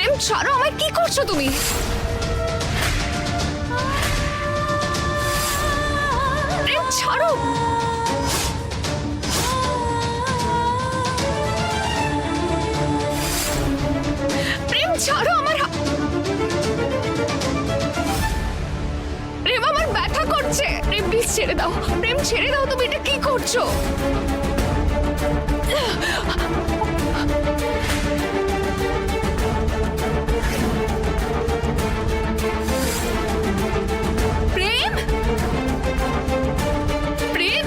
প্রেম ছাড়ো আমায়, কি করছো তুমি? প্রেম ছাড়ো। প্রেম ছাড়ো আমার প্রেম, আমার ব্যথা করছে। প্রেম প্লিজ ছেড়ে দাও, প্রেম ছেড়ে দাও, তুমি এটা কি করছো? প্রেম, প্রেম,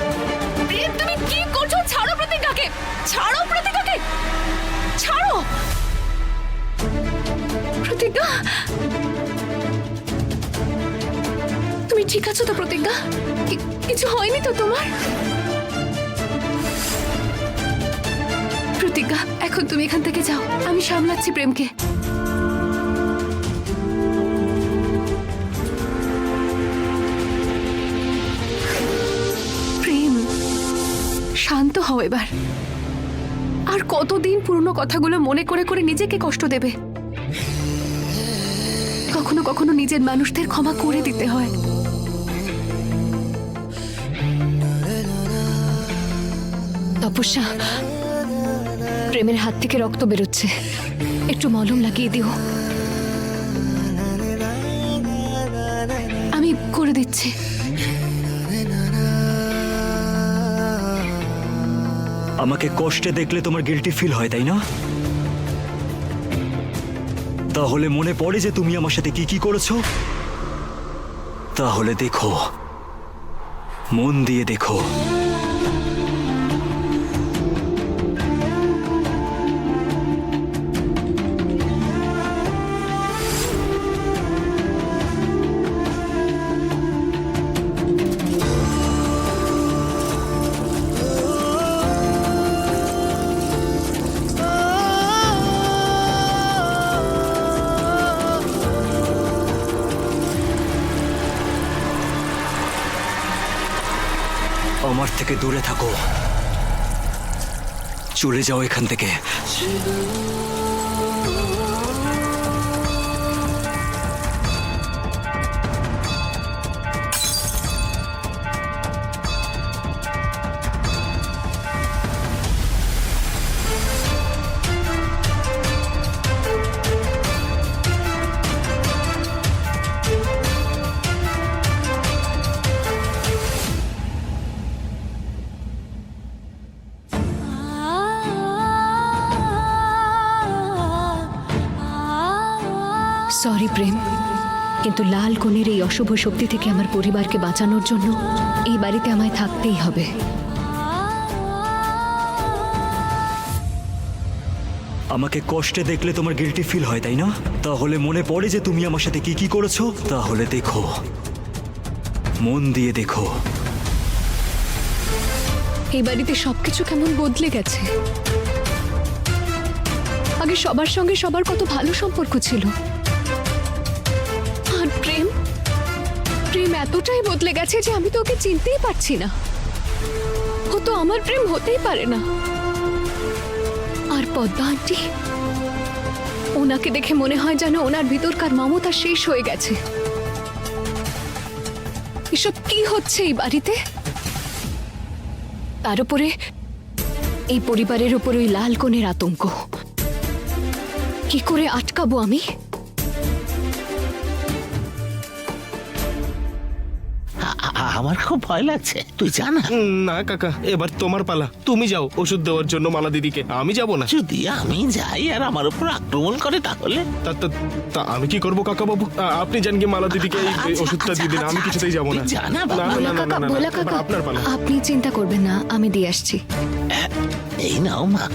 প্রেম তুমি কি করছো? ছাড়ো প্রতিজ্ঞাকে, ছাড়ো প্রতিজ্ঞাকে, ছাড়ো প্রতিজ্ঞা। তুমি ঠিক আছো তো প্রতিজ্ঞা? কিছু হয়নি তো তোমার? প্রতিজ্ঞা এখন তুমি এখান থেকে যাও, আমি সামলাচ্ছি প্রেমকে। প্রেম শান্ত হও এবার। আর কতদিন পুরনো কথাগুলো মনে করে করে নিজেকে কষ্ট দেবে? কখনো কখনো নিজের মানুষদের ক্ষমা করে দিতে হয়। তপস্যা, প্রেমের হাত থেকে রক্ত বেরোচ্ছে, একটু মলম লাগিয়ে দিও। আমি করে দিচ্ছি। আমাকে কষ্টে দেখলে তোমার গিল্টি ফিল হয়, তাই না? তাহলে মনে পড়ে যে তুমি আমার সাথে কি কি করেছো? তাহলে দেখো, মন দিয়ে দেখো। আমার থেকে দূরে থাকো, চলে যাও এখান থেকে। সরি প্রেম, কিন্তু লাল কোণের এই অশুভ শক্তি থেকে আমার পরিবারকে বাঁচানোর জন্য এই বাড়িতে আমায় থাকতেই হবে। আমাকে কষ্টে দেখলে তোমার গিল্টি ফিল হয়, তাই না? তাহলে মনে পড়ে যে তুমি আমার সাথে কি কি করেছো? তাহলে দেখো, মন দিয়ে দেখো। এই বাড়িতে সবকিছু কেমন বদলে গেছে। আগে সবার সঙ্গে সবার কত ভালো সম্পর্ক ছিল, আর প্রেম, প্রেম এতটাই বদলে গেছে যে আমি তো ওকে চিনতেই পারছি না। ও তো আমার প্রেম হতেই পারে না। আর পদ্মা আন্টি, ওনাকে দেখে মনে হয় যেন ওনার ভিতরকার মমতা শেষ হয়ে গেছে। এসব কি হচ্ছে এই বাড়িতে? তার উপরে এই পরিবারের উপর ওই লাল কোণের আতঙ্ক। কি করে আটকাবো আমি? আমার খুব ভয় লাগছে, তুই জানা। না কাকা, এবার তোমার পালা। তুমি যাও ওষুধ দেওয়ার জন্য মালা দিদিকে, আমি যাব না। যদি আমি যাই আর আমার উপর আক্রমণ করে তাহলে? তা আমি কি করবো কাকা বাবু? আপনি জান কি মালা দিদিকে এই ওষুধটা দিয়ে দিন, আমি কিছুতেই যাব না। জানা না, না, না, না, না, না, ভোলা এবার কাকা, আপনার পালা। আপনি চিন্তা করবেন না, আমি দিয়ে আসছি। এই নাও মা।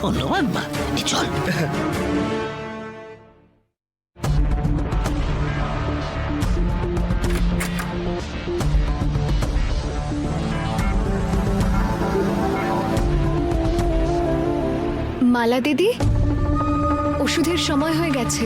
ধন্যবাদ মা, চল। মালা দিদি, ওষুধের সময় হয়ে গেছে,